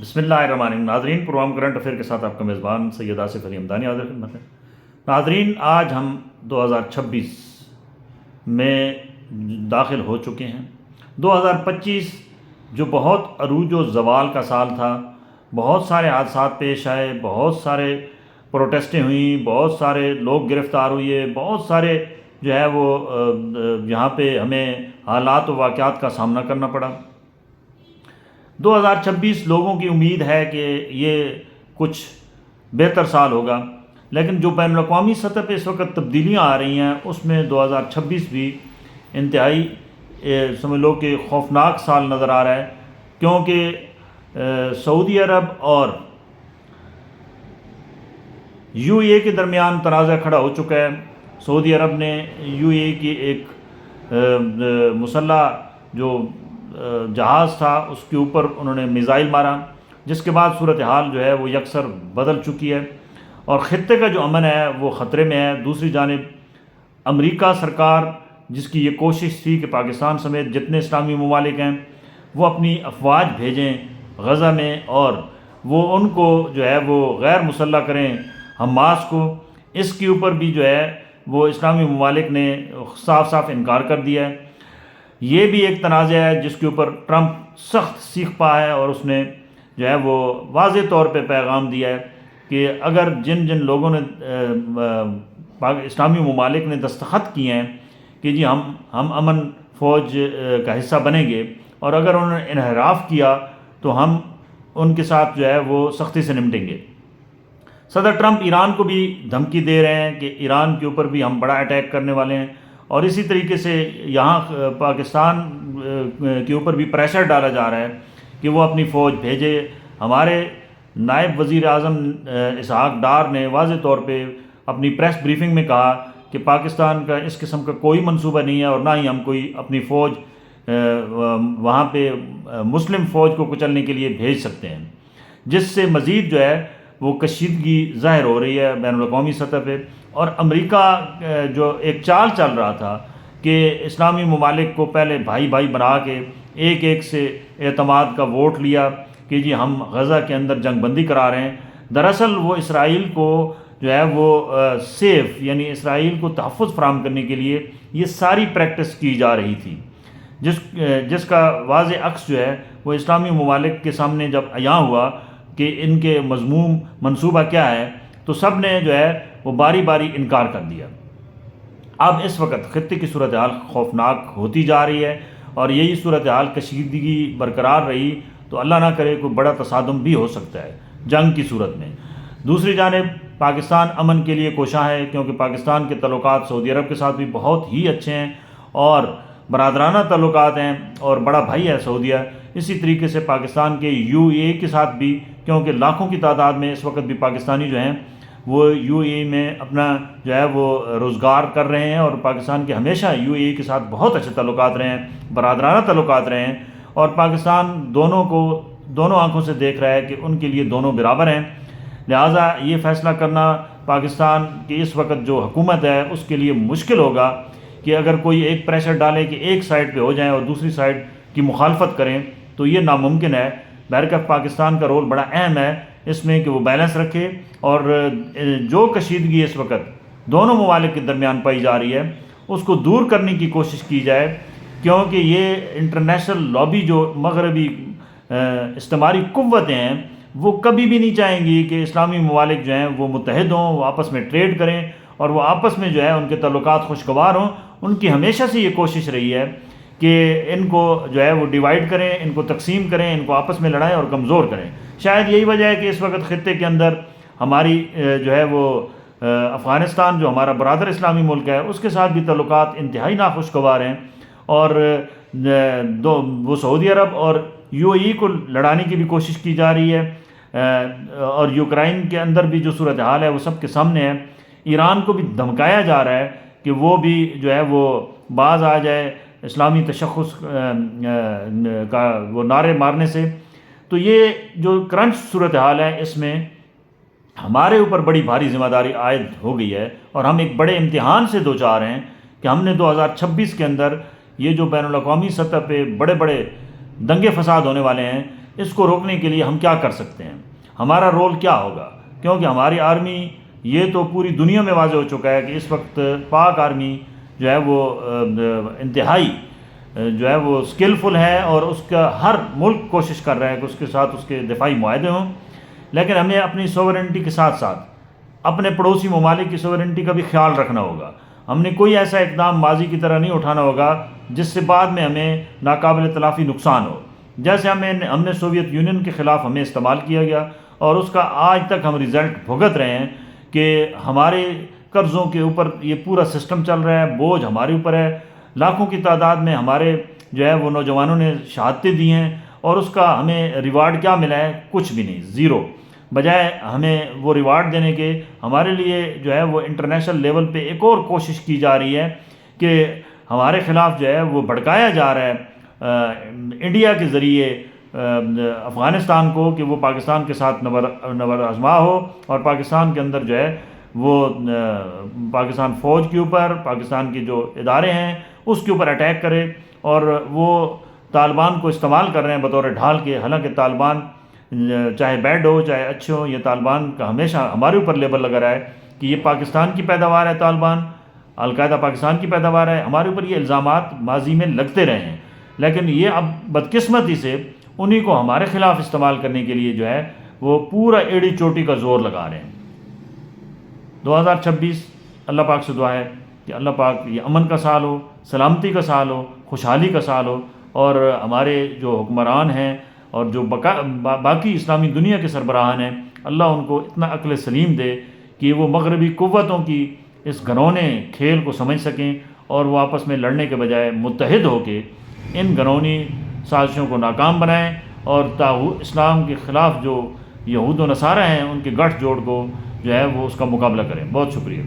بسم اللہ الرحمن الرحیم۔ ناظرین، پروگرام کرنٹ افیئر کے ساتھ آپ کا میزبان سید آصف علی ہمدانی حاضر خدمت ہے۔ ناظرین، آج ہم 2026 میں داخل ہو چکے ہیں۔ 2025 جو بہت عروج و زوال کا سال تھا، بہت سارے حادثات پیش آئے، بہت سارے پروٹیسٹیں ہوئیں، بہت سارے لوگ گرفتار ہوئے، بہت سارے جو ہے وہ یہاں پہ ہمیں حالات و واقعات کا سامنا کرنا پڑا۔ 2026 لوگوں کی امید ہے کہ یہ کچھ بہتر سال ہوگا، لیکن جو بین الاقوامی سطح پہ اس وقت تبدیلیاں آ رہی ہیں اس میں 2026 بھی انتہائی سمجھ لو کہ خوفناک سال نظر آ رہا ہے، کیونکہ سعودی عرب اور یو اے کے درمیان تنازع کھڑا ہو چکا ہے۔ سعودی عرب نے یو اے کی ایک مسلح جو جہاز تھا اس کے اوپر انہوں نے میزائل مارا، جس کے بعد صورتحال جو ہے وہ یکسر بدل چکی ہے اور خطے کا جو امن ہے وہ خطرے میں ہے۔ دوسری جانب امریکہ سرکار، جس کی یہ کوشش تھی کہ پاکستان سمیت جتنے اسلامی ممالک ہیں وہ اپنی افواج بھیجیں غزہ میں اور وہ ان کو جو ہے وہ غیر مسلح کریں حماس کو، اس کے اوپر بھی جو ہے وہ اسلامی ممالک نے صاف صاف انکار کر دیا ہے۔ یہ بھی ایک تنازع ہے جس کے اوپر ٹرمپ سخت سیکھ پا ہے اور اس نے جو ہے وہ واضح طور پہ پیغام دیا ہے کہ اگر جن لوگوں نے اسلامی ممالک نے دستخط کیے ہیں کہ جی ہم امن فوج کا حصہ بنیں گے، اور اگر انہوں نے انحراف کیا تو ہم ان کے ساتھ جو ہے وہ سختی سے نمٹیں گے۔ صدر ٹرمپ ایران کو بھی دھمکی دے رہے ہیں کہ ایران کے اوپر بھی ہم بڑا اٹیک کرنے والے ہیں، اور اسی طریقے سے یہاں پاکستان کے اوپر بھی پریشر ڈالا جا رہا ہے کہ وہ اپنی فوج بھیجے۔ ہمارے نائب وزیر اعظم اسحاق ڈار نے واضح طور پہ اپنی پریس بریفنگ میں کہا کہ پاکستان کا اس قسم کا کوئی منصوبہ نہیں ہے اور نہ ہی ہم کوئی اپنی فوج وہاں پہ مسلم فوج کو کچلنے کے لیے بھیج سکتے ہیں، جس سے مزید جو ہے وہ کشیدگی ظاہر ہو رہی ہے بین الاقوامی سطح پہ۔ اور امریکہ جو ایک چال چل رہا تھا کہ اسلامی ممالک کو پہلے بھائی بھائی بنا کے ایک ایک سے اعتماد کا ووٹ لیا کہ جی ہم غزہ کے اندر جنگ بندی کرا رہے ہیں، دراصل وہ اسرائیل کو جو ہے وہ سیف یعنی اسرائیل کو تحفظ فراہم کرنے کے لیے یہ ساری پریکٹس کی جا رہی تھی، جس کا واضح عکس جو ہے وہ اسلامی ممالک کے سامنے جب عیاں ہوا کہ ان کے مذموم منصوبہ کیا ہے تو سب نے جو ہے وہ باری باری انکار کر دیا۔ اب اس وقت خطے کی صورتحال خوفناک ہوتی جا رہی ہے، اور یہی صورتحال کشیدگی برقرار رہی تو اللہ نہ کرے کوئی بڑا تصادم بھی ہو سکتا ہے جنگ کی صورت میں۔ دوسری جانب پاکستان امن کے لیے کوشاں ہے، کیونکہ پاکستان کے تعلقات سعودی عرب کے ساتھ بھی بہت ہی اچھے ہیں اور برادرانہ تعلقات ہیں اور بڑا بھائی ہے سعودیہ۔ اسی طریقے سے پاکستان کے یو اے کے ساتھ بھی، کیونکہ لاکھوں کی تعداد میں اس وقت بھی پاکستانی جو ہیں وہ یو اے میں اپنا جو ہے وہ روزگار کر رہے ہیں، اور پاکستان کے ہمیشہ یو اے کے ساتھ بہت اچھے تعلقات رہے ہیں، برادرانہ تعلقات رہے ہیں، اور پاکستان دونوں آنکھوں سے دیکھ رہا ہے کہ ان کے لیے دونوں برابر ہیں۔ لہٰذا یہ فیصلہ کرنا پاکستان کی اس وقت جو حکومت ہے اس کے لیے مشکل ہوگا کہ اگر کوئی ایک پریشر ڈالے کہ ایک سائڈ پہ ہو جائیں اور دوسری سائڈ کی مخالفت کریں تو یہ ناممکن ہے۔ بہرکیف پاکستان کا رول بڑا اہم ہے اس میں کہ وہ بیلنس رکھے، اور جو کشیدگی اس وقت دونوں ممالک کے درمیان پائی جا رہی ہے اس کو دور کرنے کی کوشش کی جائے، کیونکہ یہ انٹرنیشنل لابی جو مغربی استعماری قوتیں ہیں وہ کبھی بھی نہیں چاہیں گی کہ اسلامی ممالک جو ہیں وہ متحد ہوں، وہ آپس میں ٹریڈ کریں اور وہ آپس میں جو ہے ان کے تعلقات خوشگوار ہوں۔ ان کی ہمیشہ سے یہ کوشش رہی ہے کہ ان کو جو ہے وہ ڈیوائیڈ کریں، ان کو تقسیم کریں، ان کو آپس میں لڑائیں اور کمزور کریں۔ شاید یہی وجہ ہے کہ اس وقت خطے کے اندر ہماری جو ہے وہ افغانستان جو ہمارا برادر اسلامی ملک ہے اس کے ساتھ بھی تعلقات انتہائی ناخوشگوار ہیں، اور وہ سعودی عرب اور یو اے ای کو لڑانے کی بھی کوشش کی جا رہی ہے، اور یوکرائن کے اندر بھی جو صورتحال ہے وہ سب کے سامنے ہے۔ ایران کو بھی دھمکایا جا رہا ہے کہ وہ بھی جو ہے وہ باز آ جائے اسلامی تشخص کا وہ نعرے مارنے سے۔ تو یہ جو کرنٹ صورتحال ہے اس میں ہمارے اوپر بڑی بھاری ذمہ داری عائد ہو گئی ہے، اور ہم ایک بڑے امتحان سے دوچار ہیں کہ ہم نے 2026 کے اندر یہ جو بین الاقوامی سطح پہ بڑے بڑے دنگے فساد ہونے والے ہیں اس کو روکنے کے لیے ہم کیا کر سکتے ہیں، ہمارا رول کیا ہوگا، کیونکہ ہماری آرمی یہ تو پوری دنیا میں واضح ہو چکا ہے کہ اس وقت پاک آرمی جو ہے وہ انتہائی جو ہے وہ اسکلفل ہے، اور اس کا ہر ملک کوشش کر رہا ہے کہ اس کے ساتھ اس کے دفاعی معاہدے ہوں، لیکن ہمیں اپنی سوورنٹی کے ساتھ ساتھ اپنے پڑوسی ممالک کی سوورنٹی کا بھی خیال رکھنا ہوگا۔ ہم نے کوئی ایسا اقدام ماضی کی طرح نہیں اٹھانا ہوگا جس سے بعد میں ہمیں ناقابل تلافی نقصان ہو، جیسے ہم نے سوویت یونین کے خلاف ہمیں استعمال کیا گیا، اور اس کا آج تک ہم رزلٹ بھگت رہے ہیں کہ ہمارے قرضوں کے اوپر یہ پورا سسٹم چل رہا ہے، بوجھ ہمارے اوپر ہے، لاکھوں کی تعداد میں ہمارے جو ہے وہ نوجوانوں نے شہادتیں دی ہیں، اور اس کا ہمیں ریوارڈ کیا ملا ہے؟ کچھ بھی نہیں، زیرو۔ بجائے ہمیں وہ ریوارڈ دینے کے ہمارے لیے جو ہے وہ انٹرنیشنل لیول پہ ایک اور کوشش کی جا رہی ہے کہ ہمارے خلاف جو ہے وہ بھڑکایا جا رہا ہے انڈیا کے ذریعے افغانستان کو کہ وہ پاکستان کے ساتھ نبر آزما ہو، اور پاکستان کے اندر جو ہے وہ پاکستان فوج کے اوپر، پاکستان کے جو ادارے ہیں اس کے اوپر اٹیک کرے، اور وہ طالبان کو استعمال کر رہے ہیں بطور ڈھال کے۔ حالانکہ طالبان چاہے بیڈ ہو چاہے اچھے ہوں، یہ طالبان کا ہمیشہ ہمارے اوپر لیبل لگا رہا ہے کہ یہ پاکستان کی پیداوار ہے، طالبان القاعدہ پاکستان کی پیداوار ہے، ہمارے اوپر یہ الزامات ماضی میں لگتے رہے ہیں، لیکن یہ اب بدقسمتی سے انہی کو ہمارے خلاف استعمال کرنے کے لیے جو ہے وہ پورا ایڑی چوٹی کا زور لگا رہے ہیں۔ 2026 اللہ پاک سے دعا ہے کہ اللہ پاک یہ امن کا سال ہو، سلامتی کا سال ہو، خوشحالی کا سال ہو، اور ہمارے جو حکمران ہیں اور جو باقی اسلامی دنیا کے سربراہان ہیں، اللہ ان کو اتنا عقل سلیم دے کہ وہ مغربی قوتوں کی اس گھرونے کھیل کو سمجھ سکیں، اور وہ آپس میں لڑنے کے بجائے متحد ہو کے ان گھرونی سازشوں کو ناکام بنائیں، اور اسلام کے خلاف جو یہود و نصارہ ہیں ان کے گٹھ جوڑ کو جو ہے وہ اس کا مقابلہ کریں۔ بہت شکریہ۔